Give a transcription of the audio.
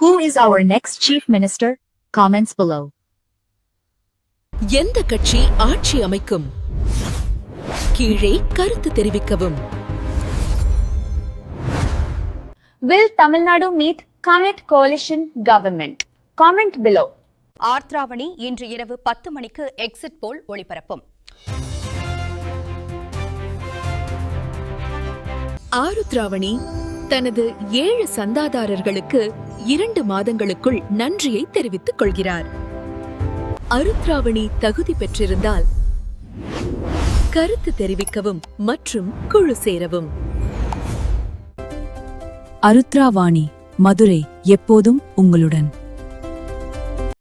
Who is our next chief minister? Comments below. எந்த கட்சி ஆட்சி அமைக்கும்? கீழே கருத்து தெரிவிக்கவும். Will Tamil Nadu meet Connect Coalition government? Comment below. ஆர்த்ராவணி இன்று இரவு 10 மணிக்கு எக்ஸிட் போல் ஒளிபரப்பும். ஆருத்ராவணி தனது 7 சந்தாதாரர்களுக்கு 2 மாதங்களுக்குள் நன்றியை தெரிவித்துக் கொள்கிறார். அருத்ராவணி தகுதி பெற்றிருந்தால் கருத்து தெரிவிக்கவும் மற்றும் குழு சேரவும். அருத்ராவாணி, மதுரை எப்போதும் உங்களுடன்.